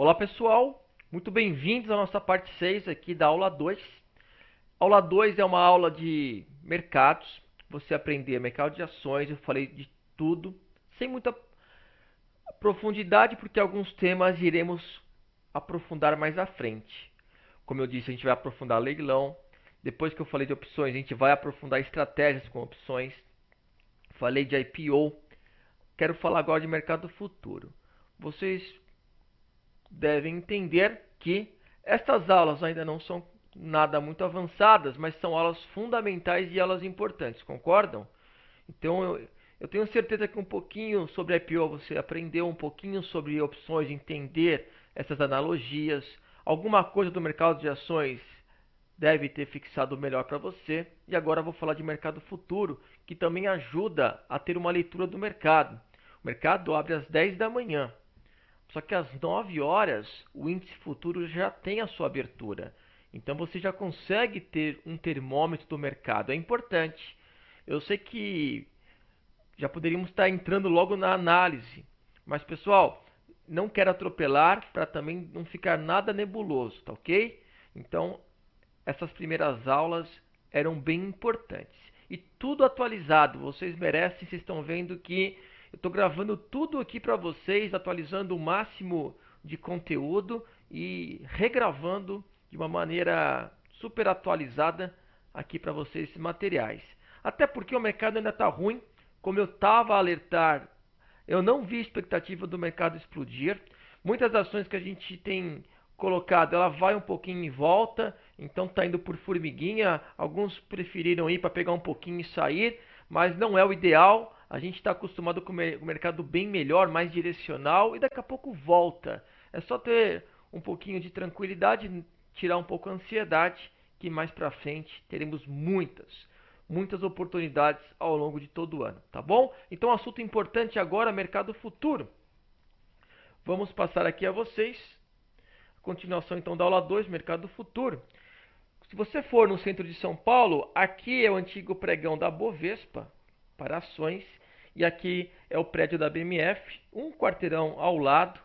Olá pessoal, muito bem-vindos à nossa parte 6 aqui da aula 2. Aula 2 é uma aula de mercados, você aprender mercado de ações, eu falei de tudo, sem muita profundidade, porque alguns temas iremos aprofundar mais à frente. Como eu disse, a gente vai aprofundar leilão, depois que eu falei de opções, a gente vai aprofundar estratégias com opções, falei de IPO, quero falar agora de mercado futuro. Vocês devem entender que estas aulas ainda não são nada muito avançadas, mas são aulas fundamentais e aulas importantes, concordam? Então eu tenho certeza que um pouquinho sobre IPO você aprendeu, um pouquinho sobre opções, entender essas analogias, alguma coisa do mercado de ações deve ter fixado melhor para você. E agora eu vou falar de mercado futuro, que também ajuda a ter uma leitura do mercado. O mercado abre às 10 da manhã. Só que às 9 horas o índice futuro já tem a sua abertura. Então você já consegue ter um termômetro do mercado. É importante. Eu sei que já poderíamos estar entrando logo na análise. Mas pessoal, não quero atropelar para também não ficar nada nebuloso, tá ok? Então essas primeiras aulas eram bem importantes. E tudo atualizado, vocês merecem, vocês estão vendo que eu estou gravando tudo aqui para vocês, atualizando o máximo de conteúdo e regravando de uma maneira super atualizada aqui para vocês esses materiais. Até porque o mercado ainda está ruim, como eu estava a alertar, eu não vi expectativa do mercado explodir. Muitas ações que a gente tem colocado, ela vai um pouquinho em volta, então está indo por formiguinha. Alguns preferiram ir para pegar um pouquinho e sair, mas não é o ideal. A gente está acostumado com o mercado bem melhor, mais direcional, e daqui a pouco volta. É só ter um pouquinho de tranquilidade, tirar um pouco a ansiedade, que mais para frente teremos muitas oportunidades ao longo de todo o ano, tá bom? Então, assunto importante agora, mercado futuro. Vamos passar aqui a vocês continuação então da aula 2, mercado futuro. Se você for no centro de São Paulo, aqui é o antigo pregão da Bovespa para ações e aqui é o prédio da BMF, um quarteirão ao lado.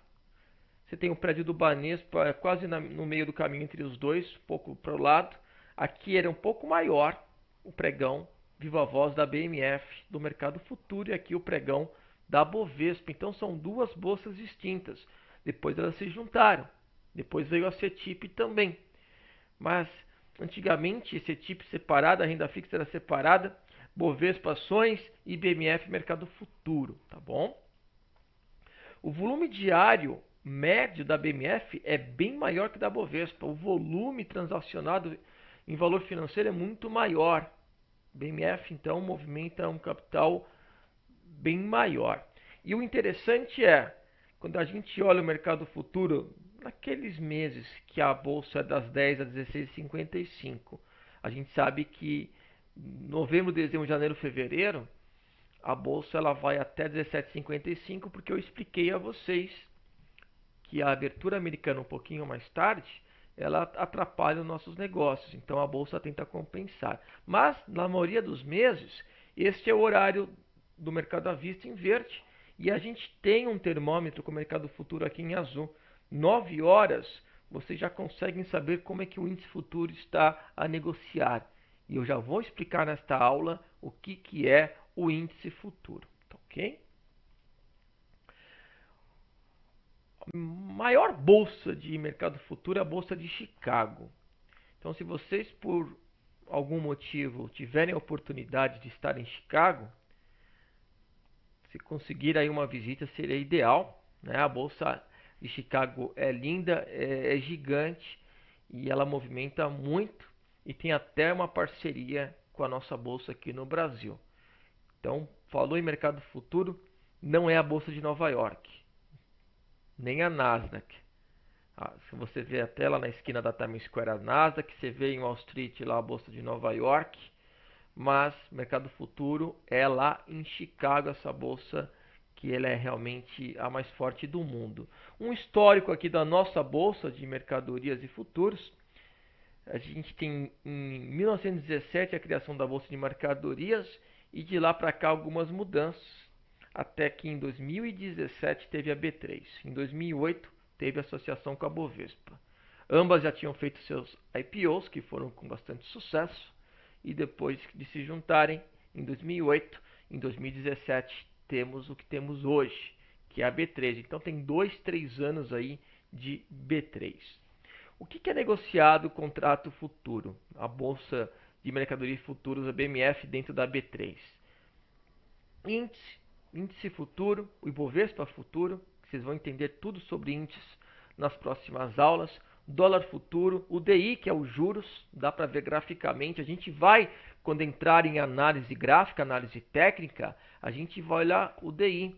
Você tem o prédio do Banespa quase no meio do caminho entre os dois, um pouco para o lado. Aqui era um pouco maior o pregão Viva Voz da BMF do mercado futuro e aqui o pregão da Bovespa. Então são duas bolsas distintas. Depois elas se juntaram. Depois veio a CETIP também. Mas antigamente CETIP separada, a renda fixa era separada, Bovespa ações e BMF mercado futuro, tá bom? O volume diário médio da BMF é bem maior que da Bovespa. O volume transacionado em valor financeiro é muito maior. BMF então movimenta um capital bem maior. E o interessante é, quando a gente olha o mercado futuro, naqueles meses que a bolsa é das 10 às 16h55, a gente sabe que novembro, dezembro, janeiro, fevereiro, a bolsa ela vai até 17h55, porque eu expliquei a vocês que a abertura americana um pouquinho mais tarde, ela atrapalha os nossos negócios. Então a bolsa tenta compensar. Mas na maioria dos meses, este é o horário do mercado à vista em verde e a gente tem um termômetro com o mercado futuro aqui em azul. 9 horas, vocês já conseguem saber como é que o índice futuro está a negociar. E eu já vou explicar nesta aula o que é o índice futuro, tá ok? A maior bolsa de mercado futuro é a bolsa de Chicago. Então, se vocês por algum motivo tiverem a oportunidade de estar em Chicago, se conseguir aí uma visita seria ideal, né? A bolsa de Chicago é linda, é gigante e ela movimenta muito e tem até uma parceria com a nossa bolsa aqui no Brasil. Então, falou em mercado futuro, não é a bolsa de Nova York, nem a Nasdaq. Se você vê até lá na esquina da Times Square a Nasdaq, você vê em Wall Street lá a bolsa de Nova York, mas mercado futuro é lá em Chicago essa bolsa que ela é realmente a mais forte do mundo. Um histórico aqui da nossa bolsa de mercadorias e futuros. A gente tem em 1917 a criação da bolsa de mercadorias e de lá para cá algumas mudanças, até que em 2017 teve a B3. Em 2008 teve associação com a Bovespa. Ambas já tinham feito seus IPOs, que foram com bastante sucesso, e depois de se juntarem em 2008, em 2017 temos o que temos hoje, que é a B3. Então tem 2, 3 anos aí de B3. O que é negociado o contrato futuro? A Bolsa de Mercadorias e Futuros, a BMF, dentro da B3. Índice futuro, o Ibovespa futuro, vocês vão entender tudo sobre índices nas próximas aulas. Dólar futuro, o DI, que é os juros, dá para ver graficamente. A gente vai, quando entrar em análise gráfica, análise técnica, a gente vai olhar o DI.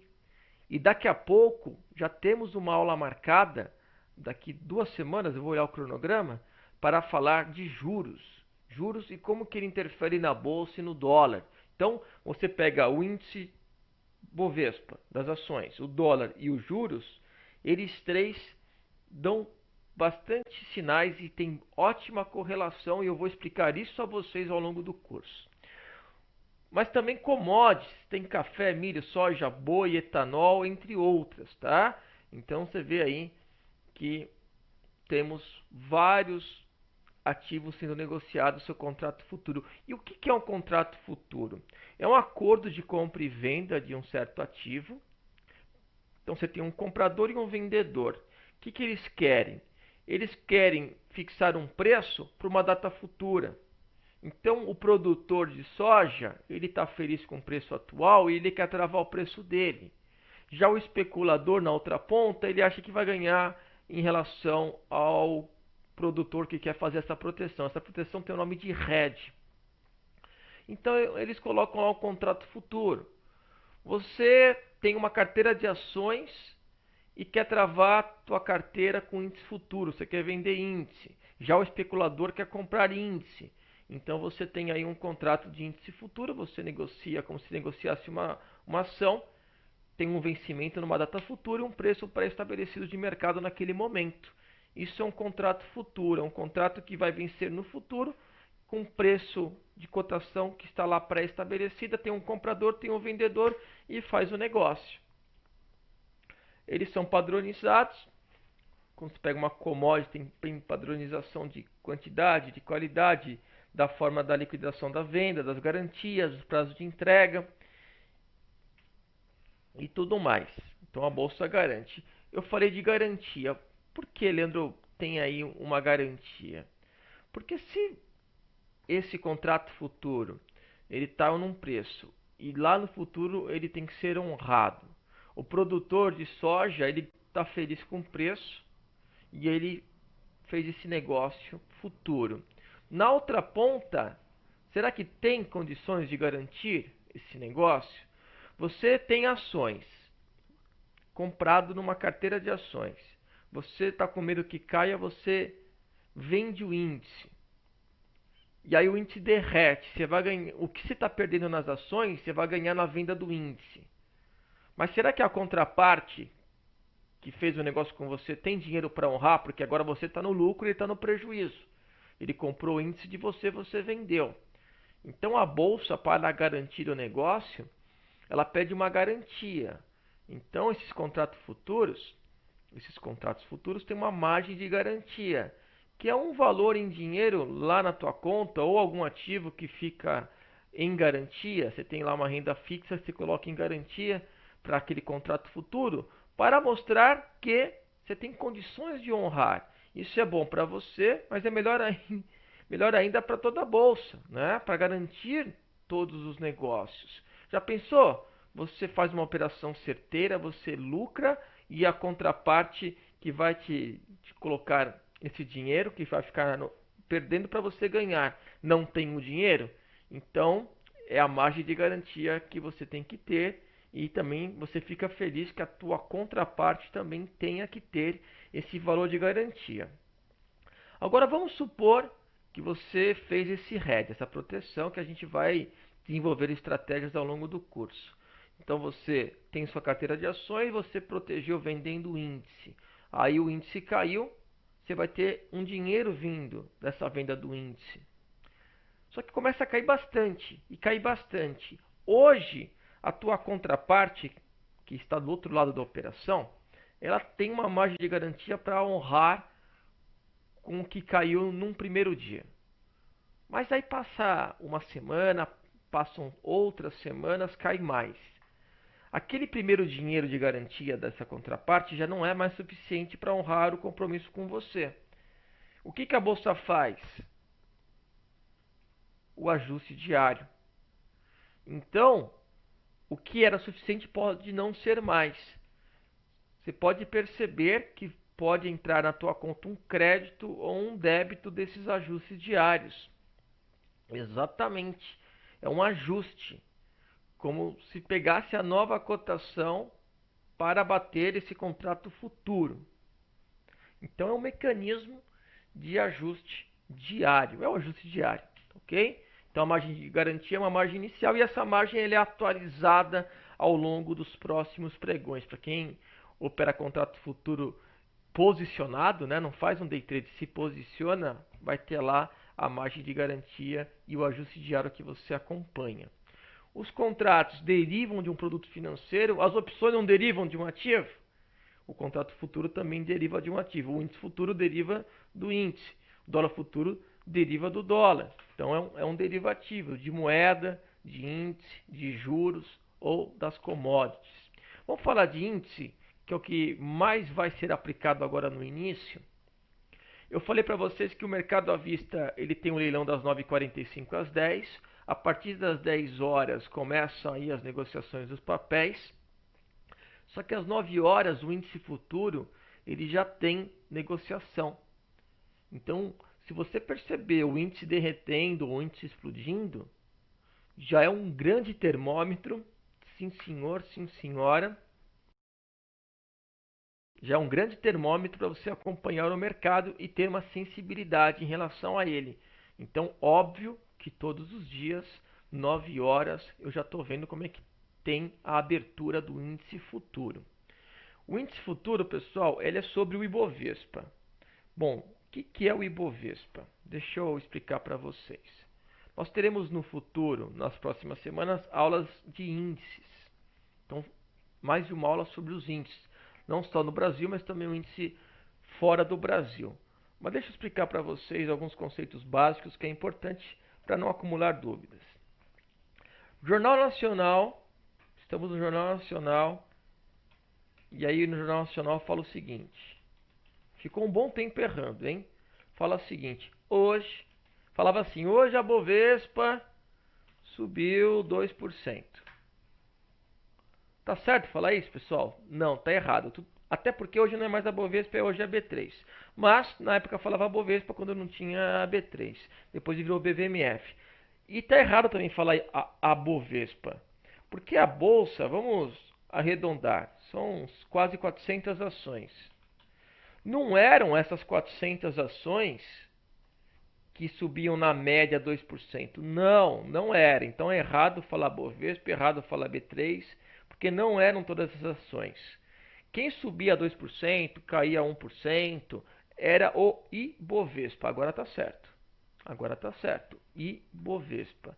E daqui a pouco já temos uma aula marcada, daqui 2 semanas, eu vou olhar o cronograma, para falar de juros. Juros e como que ele interfere na bolsa e no dólar. Então, você pega o índice Bovespa das ações, o dólar e os juros, eles três dão bastante sinais e tem ótima correlação, e eu vou explicar isso a vocês ao longo do curso. Mas também commodities, tem café, milho, soja, boi, etanol, entre outras, tá? Então você vê aí que temos vários ativos sendo negociados no seu contrato futuro. E o que é um contrato futuro? É um acordo de compra e venda de um certo ativo. Então você tem um comprador e um vendedor. O que eles querem? Eles querem fixar um preço para uma data futura. Então o produtor de soja, ele está feliz com o preço atual e ele quer travar o preço dele. Já o especulador na outra ponta, ele acha que vai ganhar em relação ao produtor que quer fazer essa proteção. Essa proteção tem o nome de hedge. Então eles colocam lá um contrato futuro. Você tem uma carteira de ações e quer travar a tua carteira com índice futuro. Você quer vender índice. Já o especulador quer comprar índice. Então você tem aí um contrato de índice futuro. Você negocia como se negociasse uma ação. Tem um vencimento numa data futura e um preço pré-estabelecido de mercado naquele momento. Isso é um contrato futuro, é um contrato que vai vencer no futuro com preço de cotação que está lá pré-estabelecida. Tem um comprador, tem um vendedor e faz o negócio. Eles são padronizados. Quando você pega uma commodity, tem padronização de quantidade, de qualidade, da forma da liquidação da venda, das garantias, dos prazos de entrega e tudo mais. Então a bolsa garante. Eu falei de garantia. Por que, Leandro, tem aí uma garantia? Porque se esse contrato futuro ele está num preço e lá no futuro ele tem que ser honrado. O produtor de soja ele está feliz com o preço e ele fez esse negócio futuro. Na outra ponta, será que tem condições de garantir esse negócio? Você tem ações comprado numa carteira de ações. Você está com medo que caia, você vende o índice. E aí o índice derrete. Você vai ganhar, o que você está perdendo nas ações, você vai ganhar na venda do índice. Mas será que a contraparte que fez o negócio com você tem dinheiro para honrar? Porque agora você está no lucro e ele está no prejuízo. Ele comprou o índice de você, você vendeu. Então a bolsa, para garantir o negócio, ela pede uma garantia. Então esses contratos futuros têm uma margem de garantia, que é um valor em dinheiro lá na tua conta ou algum ativo que fica em garantia. Você tem lá uma renda fixa, você coloca em garantia para aquele contrato futuro, para mostrar que você tem condições de honrar. Isso é bom para você, mas é melhor ainda para toda a bolsa, né? Para garantir todos os negócios. Já pensou? Você faz uma operação certeira, você lucra e a contraparte que vai te colocar esse dinheiro, que vai ficar perdendo para você ganhar, não tem o dinheiro? Então é a margem de garantia que você tem que ter e também você fica feliz que a tua contraparte também tenha que ter esse valor de garantia. Agora vamos supor que você fez esse hedge, essa proteção que a gente vai desenvolver estratégias ao longo do curso. Então você tem sua carteira de ações, você protegeu vendendo o índice. Aí o índice caiu, você vai ter um dinheiro vindo dessa venda do índice. Só que começa a cair bastante, e cair bastante. Hoje, a tua contraparte, que está do outro lado da operação, ela tem uma margem de garantia para honrar com o que caiu num primeiro dia. Mas aí passa uma semana, passam outras semanas, cai mais. Aquele primeiro dinheiro de garantia dessa contraparte já não é mais suficiente para honrar o compromisso com você. O que a bolsa faz? O ajuste diário. Então, o que era suficiente pode não ser mais. Você pode perceber que pode entrar na tua conta um crédito ou um débito desses ajustes diários. Exatamente. É um ajuste, como se pegasse a nova cotação para bater esse contrato futuro. Então é um mecanismo de ajuste diário. É um ajuste diário, ok? Então a margem de garantia é uma margem inicial e essa margem é atualizada ao longo dos próximos pregões. Para quem opera contrato futuro posicionado, né, não faz um day trade, se posiciona, vai ter lá a margem de garantia e o ajuste diário que você acompanha. Os contratos derivam de um produto financeiro, as opções não derivam de um ativo? O contrato futuro também deriva de um ativo. O índice futuro deriva do índice. O dólar futuro deriva do dólar. Então é um derivativo de moeda, de índice, de juros ou das commodities. Vamos falar de índice, que é o que mais vai ser aplicado agora no início. Eu falei para vocês que o mercado à vista ele tem um leilão das 9h45 às 10. A partir das 10 horas começam aí as negociações dos papéis. Só que às 9 horas o índice futuro ele já tem negociação. Então, se você perceber o índice derretendo ou o índice explodindo, já é um grande termômetro. Sim, senhor, sim, senhora. Já é um grande termômetro para você acompanhar o mercado e ter uma sensibilidade em relação a ele. Então, óbvio que todos os dias, 9 horas, eu já estou vendo como é que tem a abertura do índice futuro. O índice futuro, pessoal, ele é sobre o Ibovespa. Bom, o que é o Ibovespa? Deixa eu explicar para vocês. Nós teremos no futuro, nas próximas semanas, aulas de índices. Então, mais de uma aula sobre os índices. Não só no Brasil, mas também o índice fora do Brasil. Mas deixa eu explicar para vocês alguns conceitos básicos que é importante para não acumular dúvidas. Jornal Nacional, estamos no Jornal Nacional, e aí no Jornal Nacional fala o seguinte, ficou um bom tempo errando, hein? Fala o seguinte, falava assim, hoje a Bovespa subiu 2%. Tá certo falar isso, pessoal? Não, tá errado. Até porque hoje não é mais a Bovespa, hoje é a B3. Mas, na época eu falava Bovespa quando não tinha a B3. Depois virou BVMF. E tá errado também falar a Bovespa. Porque a Bolsa, vamos arredondar, são quase 400 ações. Não eram essas 400 ações que subiam na média 2%. Não, não era. Então é errado falar Bovespa, errado falar B3, porque não eram todas as ações. Quem subia 2%, caía 1%, era o Ibovespa. Agora está certo. Agora está certo. Ibovespa.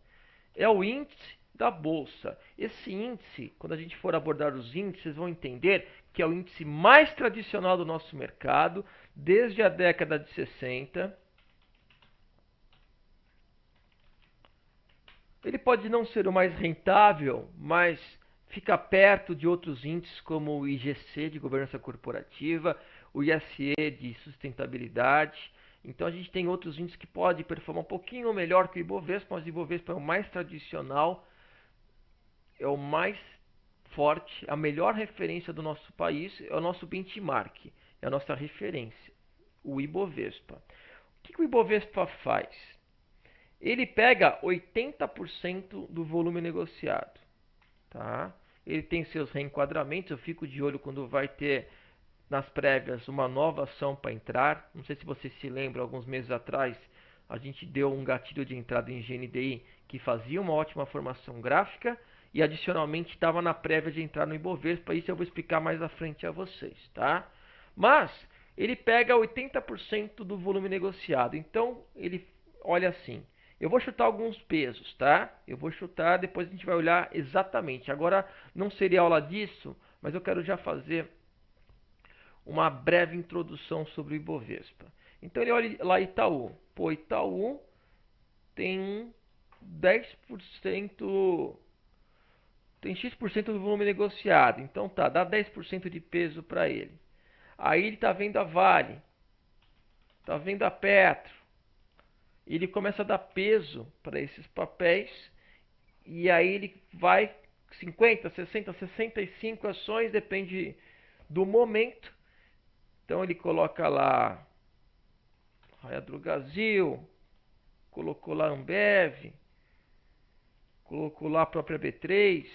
É o índice da bolsa. Esse índice, quando a gente for abordar os índices, vocês vão entender que é o índice mais tradicional do nosso mercado, desde a década de 60. Ele pode não ser o mais rentável, mas fica perto de outros índices como o IGC de governança corporativa, o ISE de sustentabilidade. Então a gente tem outros índices que podem performar um pouquinho melhor que o Ibovespa, mas o Ibovespa é o mais tradicional, é o mais forte, a melhor referência do nosso país, é o nosso benchmark, é a nossa referência, o Ibovespa. O que o Ibovespa faz? Ele pega 80% do volume negociado, tá? Ele tem seus reenquadramentos, eu fico de olho quando vai ter nas prévias uma nova ação para entrar. Não sei se você se lembra, alguns meses atrás a gente deu um gatilho de entrada em GNDI que fazia uma ótima formação gráfica e adicionalmente estava na prévia de entrar no Ibovespa. Isso eu vou explicar mais à frente a vocês, tá? Mas ele pega 80% do volume negociado. Então ele olha assim. Eu vou chutar alguns pesos, tá? Eu vou chutar, depois a gente vai olhar exatamente. Agora não seria aula disso, mas eu quero já fazer uma breve introdução sobre o Ibovespa. Então ele olha lá Itaú. Pô, Itaú tem 10%, tem X% do volume negociado. Então tá, dá 10% de peso para ele. Aí ele tá vendo a Vale, tá vendo a Petro. Ele começa a dar peso para esses papéis e aí ele vai 50, 60, 65 ações, depende do momento. Então ele coloca lá Raia Drogasil, colocou lá Ambev, colocou lá a própria B3.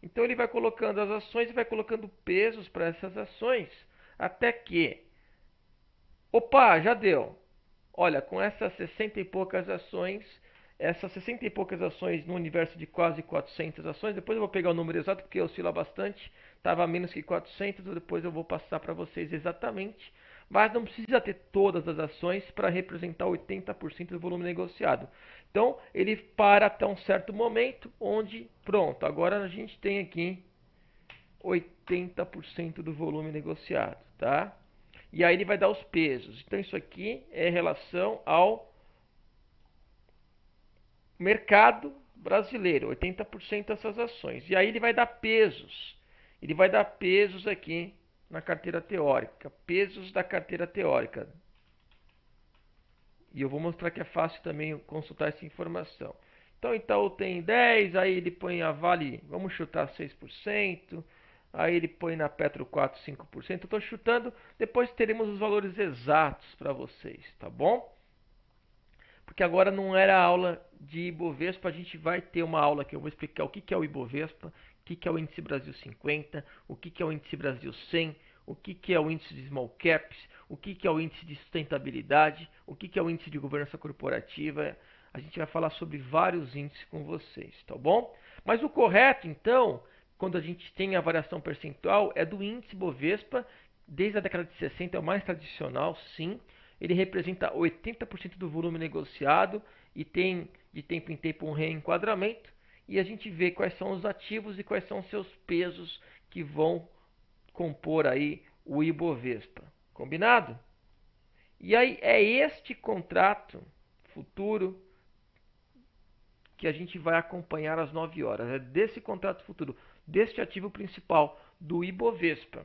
Então ele vai colocando as ações e vai colocando pesos para essas ações até que, opa, já deu. Olha, com essas 60 e poucas ações, essas 60 e poucas ações no universo de quase 400 ações, depois eu vou pegar o número exato porque oscila bastante, estava menos que 400, depois eu vou passar para vocês exatamente, mas não precisa ter todas as ações para representar 80% do volume negociado. Então, ele para até um certo momento, onde, pronto, agora a gente tem aqui 80% do volume negociado, tá? E aí ele vai dar os pesos. Então isso aqui é em relação ao mercado brasileiro, 80% dessas ações. E aí ele vai dar pesos. Ele vai dar pesos aqui na carteira teórica, pesos da carteira teórica. E eu vou mostrar que é fácil também consultar essa informação. Então Itaú tem 10, aí ele põe a Vale, vamos chutar 6%. Aí ele põe na Petro 4, 5%. Eu estou chutando, depois teremos os valores exatos para vocês, tá bom? Porque agora não era aula de Ibovespa, a gente vai ter uma aula que eu vou explicar o que é o Ibovespa, o que é o índice Brasil 50, o que é o índice Brasil 100, o que é o índice de small caps, o que é o índice de sustentabilidade, o que é o índice de governança corporativa. A gente vai falar sobre vários índices com vocês, tá bom? Mas o correto, então, quando a gente tem a variação percentual, é do índice Bovespa, desde a década de 60 é o mais tradicional, sim. Ele representa 80% do volume negociado e tem de tempo em tempo um reenquadramento. E a gente vê quais são os ativos e quais são os seus pesos que vão compor aí o Ibovespa. Combinado? E aí é este contrato futuro que a gente vai acompanhar às 9 horas. É desse contrato futuro, deste ativo principal, do Ibovespa.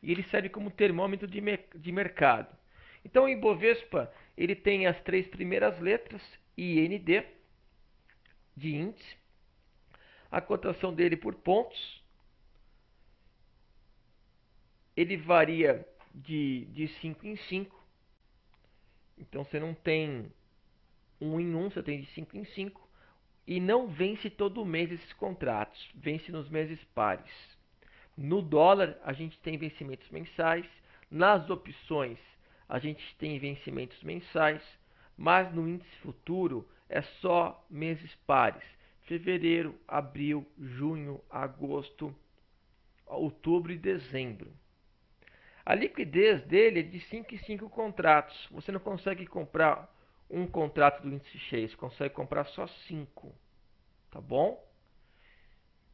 E ele serve como termômetro de mercado. Então o Ibovespa ele tem as três primeiras letras, IND, de índice. A cotação dele por pontos, ele varia de 5 em 5. Então você não tem 1 em 1, você tem de 5 em 5. E não vence todo mês esses contratos, vence nos meses pares. No dólar, a gente tem vencimentos mensais. Nas opções, a gente tem vencimentos mensais. Mas no índice futuro, é só meses pares. Fevereiro, abril, junho, agosto, outubro e dezembro. A liquidez dele é de 5 em 5 contratos. Você não consegue comprar um contrato do índice cheio, você consegue comprar só 5. Tá bom?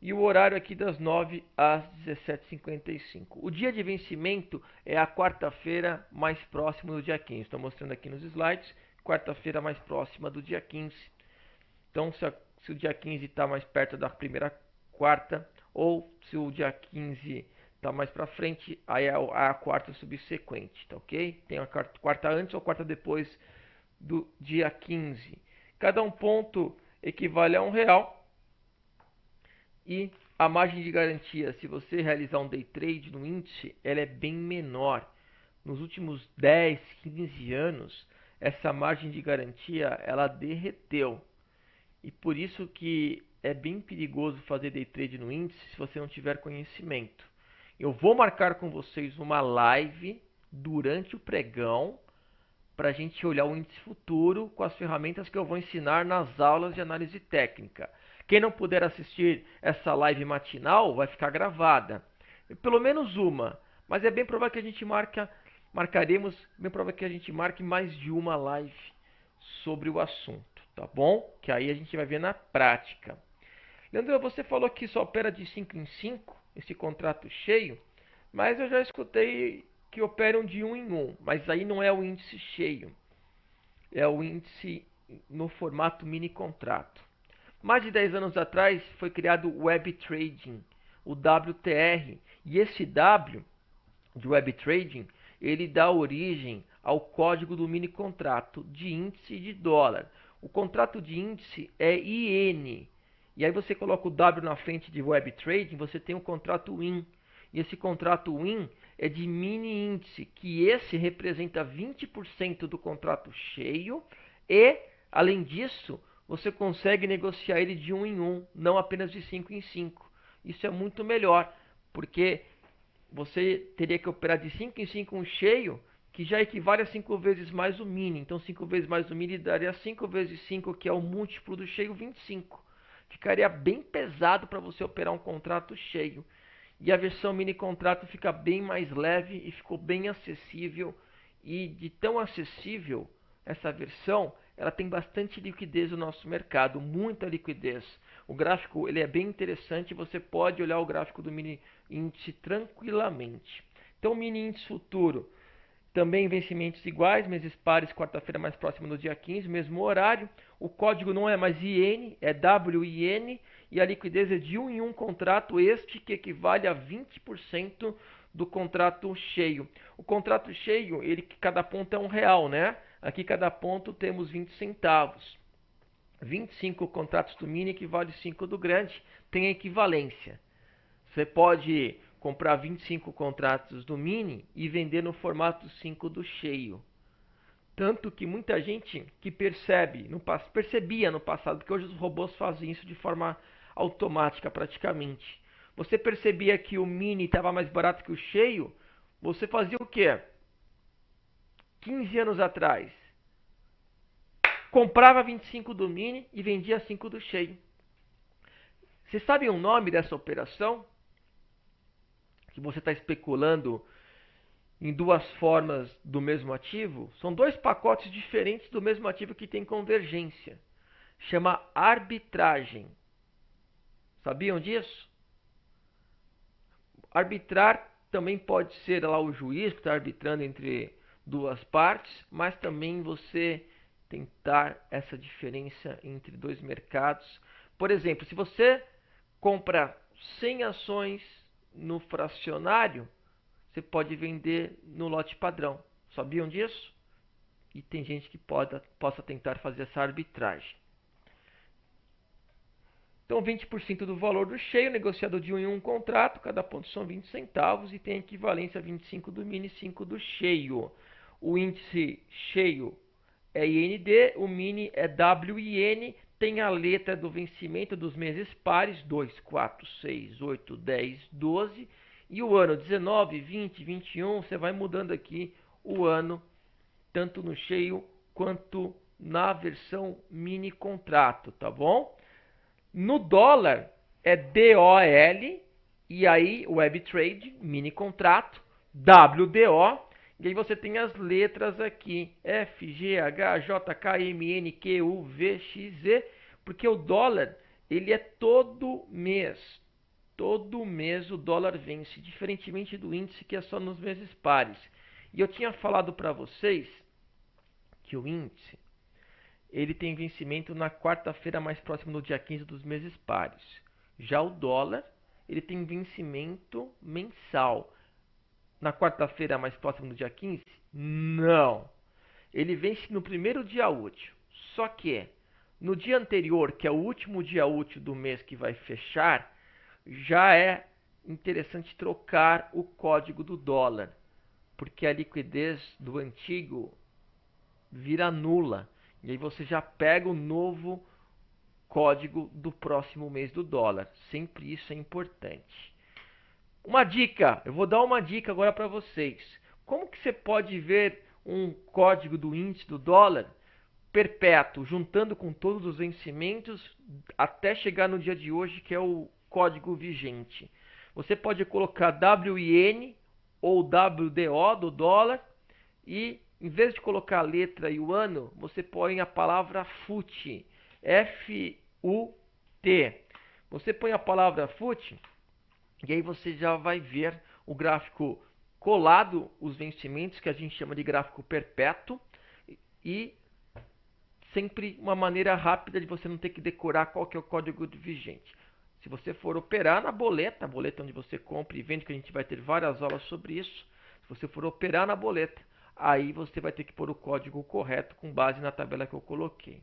E o horário aqui das 9 às 17h55. O dia de vencimento é a quarta-feira mais próxima do dia 15. Estou mostrando aqui nos slides. Quarta-feira mais próxima do dia 15. Então, se o dia 15 está mais perto da primeira quarta, ou se o dia 15 está mais para frente, aí é a quarta subsequente, tá ok? Tem a quarta antes ou quarta depois do dia 15. Cada um ponto equivale a R$1. E a margem de garantia, se você realizar um day trade no índice, ela é bem menor. Nos últimos 10, 15 anos, essa margem de garantia ela derreteu. E por isso que é bem perigoso fazer day trade no índice se você não tiver conhecimento. Eu vou marcar com vocês uma live durante o pregão para a gente olhar o índice futuro com as ferramentas que eu vou ensinar nas aulas de análise técnica. Quem não puder assistir essa live matinal vai ficar gravada. Pelo menos uma. Mas é bem provável que a gente bem provável que a gente marque mais de uma live sobre o assunto, tá bom? Que aí a gente vai ver na prática. Leandro, você falou que só opera de 5 em 5, esse contrato cheio. Mas eu já escutei que operam de um em um, mas aí não é o índice cheio, é o índice no formato mini contrato. Mais de 10 anos atrás foi criado o Web Trading, o WTR, e esse W de Web Trading, ele dá origem ao código do mini contrato de índice de dólar. O contrato de índice é IN. E aí você coloca o W na frente de Web Trading, você tem o contrato WIN. E esse contrato WIN é de mini índice, que esse representa 20% do contrato cheio e, além disso, você consegue negociar ele de um em um, não apenas de 5 em 5. Isso é muito melhor, porque você teria que operar de 5 em 5 um cheio, que já equivale a 5 vezes mais o mini. Então 5 vezes mais o mini daria 5 vezes 5, que é o múltiplo do cheio, 25. Ficaria bem pesado para você operar um contrato cheio. E a versão mini contrato fica bem mais leve e ficou bem acessível. E de tão acessível, essa versão, ela tem bastante liquidez no nosso mercado, muita liquidez. O gráfico ele é bem interessante, você pode olhar o gráfico do mini índice tranquilamente. Então, o mini índice futuro, também vencimentos iguais, meses pares, quarta-feira mais próximo do dia 15, mesmo horário. O código não é mais IN, é WIN, e a liquidez é de um em um contrato, este que equivale a 20% do contrato cheio. O contrato cheio, ele cada ponto é R$ 1, né? Aqui cada ponto temos 20 centavos. 25 contratos do mini equivale 5 do grande, tem equivalência. Você pode comprar 25 contratos do mini e vender no formato 5 do cheio. Tanto que muita gente que percebia no passado, porque hoje os robôs fazem isso de forma automática praticamente. Você percebia que o mini estava mais barato que o cheio, você fazia o quê? 15 anos atrás, comprava 25 do mini e vendia 5 do cheio. Você sabe o nome dessa operação? Que você está especulando em duas formas do mesmo ativo? São dois pacotes diferentes do mesmo ativo que tem convergência. Chama arbitragem. Sabiam disso? Arbitrar também pode ser lá o juiz que está arbitrando entre duas partes, mas também você tentar essa diferença entre dois mercados. Por exemplo, se você compra 100 ações no fracionário, você pode vender no lote padrão. Sabiam disso? E tem gente que possa tentar fazer essa arbitragem. Então, 20% do valor do cheio, negociado de um em um contrato, cada ponto são 20 centavos e tem equivalência a 25 do mini e 5 do cheio. O índice cheio é IND, o mini é WIN, tem a letra do vencimento dos meses pares, 2, 4, 6, 8, 10, 12, e o ano 19, 20, 21, você vai mudando aqui o ano, tanto no cheio quanto na versão mini contrato, tá bom? No dólar é DOL, e aí Web Trade, mini contrato, WDO, e aí você tem as letras aqui, F, G, H, J, K, M, N, Q, U, V, X, Z, porque o dólar, ele é todo mês o dólar vence, diferentemente do índice que é só nos meses pares. E eu tinha falado para vocês que o índice, ele tem vencimento na quarta-feira mais próximo do dia 15 dos meses pares. Já o dólar, ele tem vencimento mensal. Na quarta-feira mais próximo do dia 15? Não. Ele vence no primeiro dia útil. Só que no dia anterior, que é o último dia útil do mês que vai fechar, já é interessante trocar o código do dólar, porque a liquidez do antigo vira nula. E aí você já pega o novo código do próximo mês do dólar. Sempre isso é importante. Uma dica, eu vou dar uma dica agora para vocês. Como que você pode ver um código do índice do dólar perpétuo, juntando com todos os vencimentos até chegar no dia de hoje, que é o código vigente? Você pode colocar WIN ou WDO do dólar e em vez de colocar a letra e o ano, você põe a palavra FUT, F-U-T. Você põe a palavra FUT e aí você já vai ver o gráfico colado, os vencimentos, que a gente chama de gráfico perpétuo, e sempre uma maneira rápida de você não ter que decorar qual que é o código vigente. Se você for operar na boleta, a boleta onde você compra e vende, que a gente vai ter várias aulas sobre isso, se você for operar na boleta, aí você vai ter que pôr o código correto com base na tabela que eu coloquei.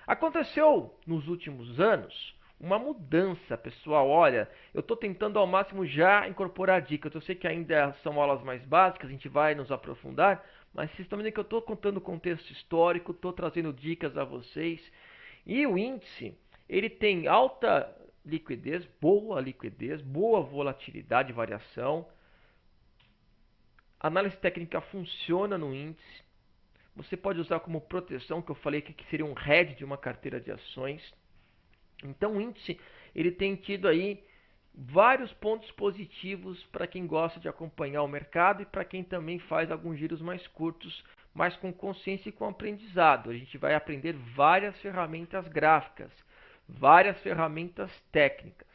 Aconteceu nos últimos anos uma mudança, pessoal. Olha, eu estou tentando ao máximo já incorporar dicas. Eu sei que ainda são aulas mais básicas, a gente vai nos aprofundar, mas vocês estão vendo que eu estou contando contexto histórico, estou trazendo dicas a vocês. E o índice, ele tem alta liquidez, boa volatilidade e variação. A análise técnica funciona no índice. Você pode usar como proteção, que eu falei que seria um hedge de uma carteira de ações. Então o índice ele tem tido aí vários pontos positivos para quem gosta de acompanhar o mercado e para quem também faz alguns giros mais curtos, mas com consciência e com aprendizado. A gente vai aprender várias ferramentas gráficas, várias ferramentas técnicas.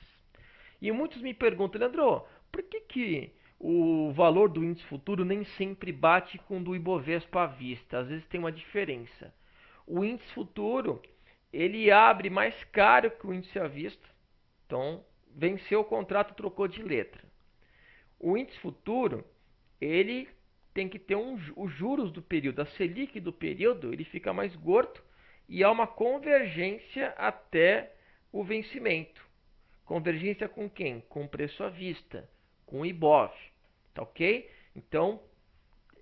E muitos me perguntam, Leandro, por que o valor do índice futuro nem sempre bate com o do Ibovespa à vista? Às vezes tem uma diferença. O índice futuro ele abre mais caro que o índice à vista. Então, venceu o contrato, trocou de letra. O índice futuro, ele tem que ter os juros do período, a Selic do período, ele fica mais gordo e há uma convergência até o vencimento. Convergência com quem? Com o preço à vista, com o IBOV, tá ok? Então,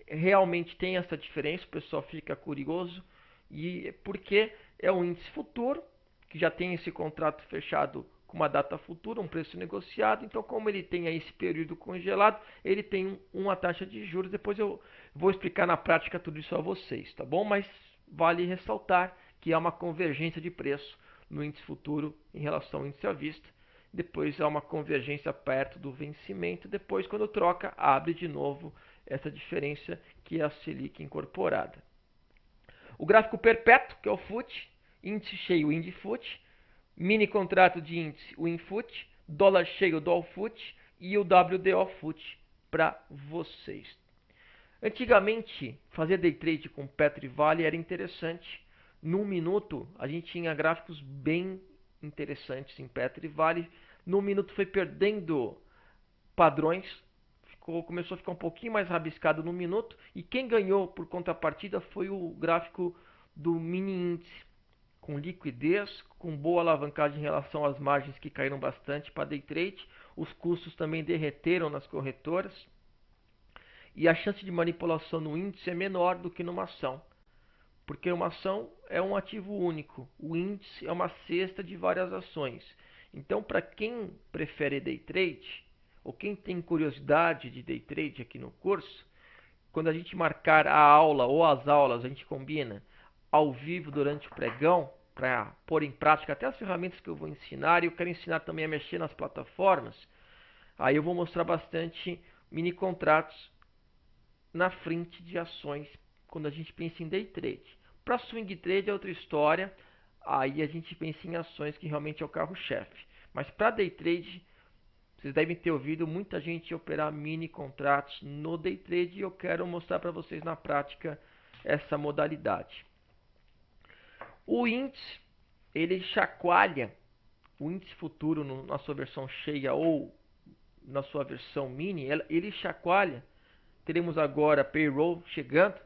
realmente tem essa diferença, o pessoal fica curioso, e porque é um índice futuro, que já tem esse contrato fechado com uma data futura, um preço negociado. Então, como ele tem aí esse período congelado, ele tem uma taxa de juros. Depois eu vou explicar na prática tudo isso a vocês, tá bom? Mas vale ressaltar que há uma convergência de preço no índice futuro em relação ao índice à vista. Depois há uma convergência perto do vencimento. Depois, quando troca, abre de novo essa diferença que é a Selic incorporada. O gráfico perpétuo, que é o FUT, índice cheio, o INDFUT, mini contrato de índice, o INFUT, dólar cheio, o DOLFUT e o WDOFUT para vocês. Antigamente, fazer day trade com Petro e Vale era interessante. Num minuto, a gente tinha gráficos bem interessantes em Petro e Vale. Num minuto foi perdendo padrões, começou a ficar um pouquinho mais rabiscado no minuto, e quem ganhou por contrapartida foi o gráfico do mini índice, com liquidez, com boa alavancagem em relação às margens que caíram bastante para day trade. Os custos também derreteram nas corretoras e a chance de manipulação no índice é menor do que numa ação, porque uma ação é um ativo único, o índice é uma cesta de várias ações. Então, para quem prefere day trade, ou quem tem curiosidade de day trade aqui no curso, quando a gente marcar a aula ou as aulas, a gente combina ao vivo durante o pregão, para pôr em prática até as ferramentas que eu vou ensinar, e eu quero ensinar também a mexer nas plataformas. Aí eu vou mostrar bastante mini contratos na frente de ações quando a gente pensa em day trade. Para swing trade é outra história, aí a gente pensa em ações que realmente é o carro-chefe. Mas para day trade, vocês devem ter ouvido muita gente operar mini contratos no day trade, e eu quero mostrar para vocês na prática essa modalidade. O índice, ele chacoalha, o índice futuro na sua versão cheia ou na sua versão mini, ele chacoalha. Teremos agora payroll chegando,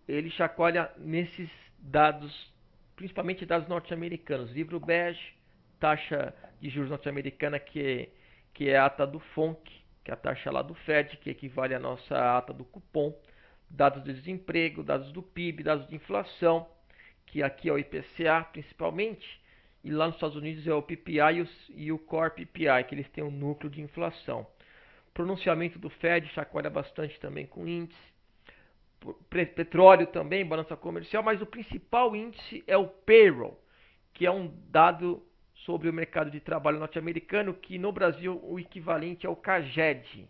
ele chacoalha nesses dados, principalmente dados norte-americanos, livro bege, taxa de juros norte-americana que é a ata do FONC, que é a taxa lá do Fed, que equivale à nossa ata do cupom, dados de desemprego, dados do PIB, dados de inflação, que aqui é o IPCA principalmente, e lá nos Estados Unidos é o PPI e o Core PPI, que eles têm um núcleo de inflação. Pronunciamento do Fed chacoalha bastante também com índice. Petróleo também, balança comercial, mas o principal índice é o payroll, que é um dado sobre o mercado de trabalho norte-americano, que no Brasil o equivalente é o CAGED.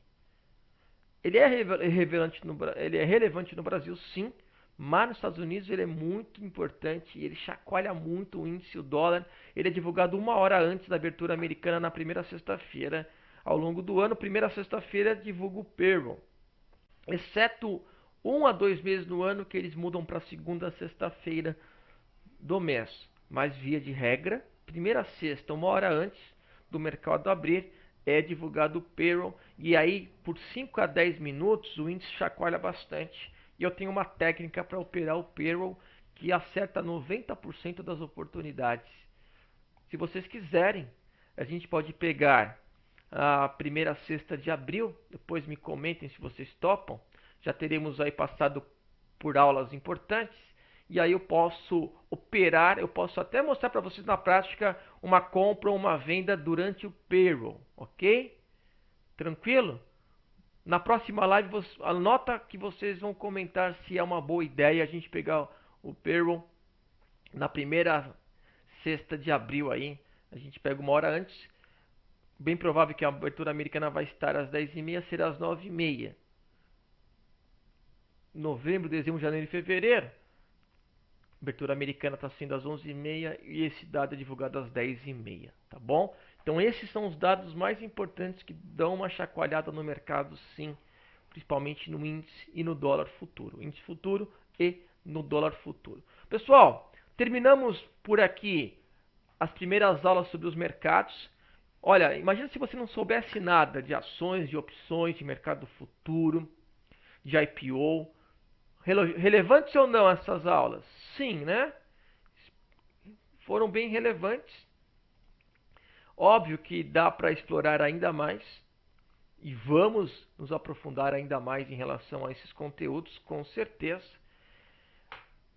Ele é relevante no Brasil, sim, mas nos Estados Unidos ele é muito importante e ele chacoalha muito o índice, o dólar. Ele é divulgado 1 hora antes da abertura americana na primeira sexta-feira. ao longo do ano. Primeira sexta-feira divulgo o payroll, exceto 1 a 2 meses no ano que eles mudam para a segunda sexta-feira do mês. Mas via de regra, primeira sexta, 1 hora antes do mercado abrir, é divulgado o payroll, e aí por 5 a 10 minutos o índice chacoalha bastante. E eu tenho uma técnica para operar o payroll que acerta 90% das oportunidades. Se vocês quiserem, a gente pode pegar a primeira sexta de abril, depois me comentem se vocês topam. Já teremos aí passado por aulas importantes, e aí eu posso operar, eu posso até mostrar para vocês na prática uma compra ou uma venda durante o payroll, ok? Tranquilo? Na próxima live, anota que vocês vão comentar se é uma boa ideia a gente pegar o payroll na primeira sexta de abril aí. A gente pega 1 hora antes. Bem provável que a abertura americana vai estar às 10h30, será às 9h30. Novembro, dezembro, janeiro e fevereiro. A abertura americana está sendo às 11h30 e esse dado é divulgado às 10h30, tá bom? Então esses são os dados mais importantes que dão uma chacoalhada no mercado, sim, principalmente no índice e no dólar futuro. Índice futuro e no dólar futuro. Pessoal, terminamos por aqui as primeiras aulas sobre os mercados. Olha, imagina se você não soubesse nada de ações, de opções, de mercado futuro, de IPO. Relevantes ou não essas aulas? Sim, né? Foram bem relevantes. Óbvio que dá para explorar ainda mais. E vamos nos aprofundar ainda mais em relação a esses conteúdos, com certeza.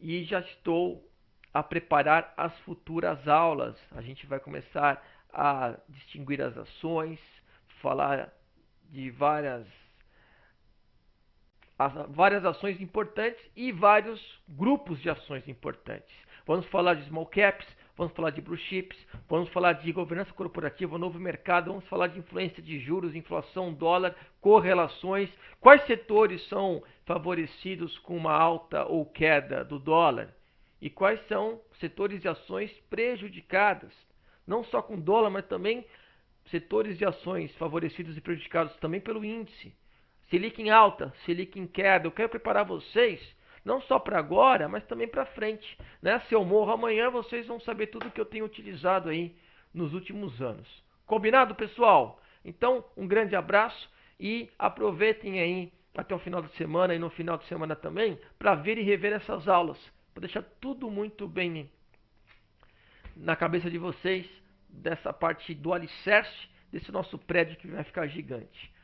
E já estou a preparar as futuras aulas. A gente vai começar a distinguir as ações, falar de várias ações importantes e vários grupos de ações importantes. Vamos falar de small caps, vamos falar de blue chips, vamos falar de governança corporativa, novo mercado, vamos falar de influência de juros, inflação, dólar, correlações, quais setores são favorecidos com uma alta ou queda do dólar e quais são setores de ações prejudicadas, não só com dólar, mas também setores de ações favorecidos e prejudicados também pelo índice. Selic em alta, Selic em queda. Eu quero preparar vocês, não só para agora, mas também para frente, né? Se eu morro amanhã, vocês vão saber tudo que eu tenho utilizado aí nos últimos anos. Combinado, pessoal? Então, um grande abraço e aproveitem aí até o final de semana e no final de semana também para ver e rever essas aulas, para deixar tudo muito bem na cabeça de vocês dessa parte do alicerce desse nosso prédio que vai ficar gigante.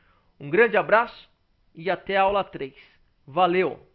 Um grande abraço e até a aula 3. Valeu!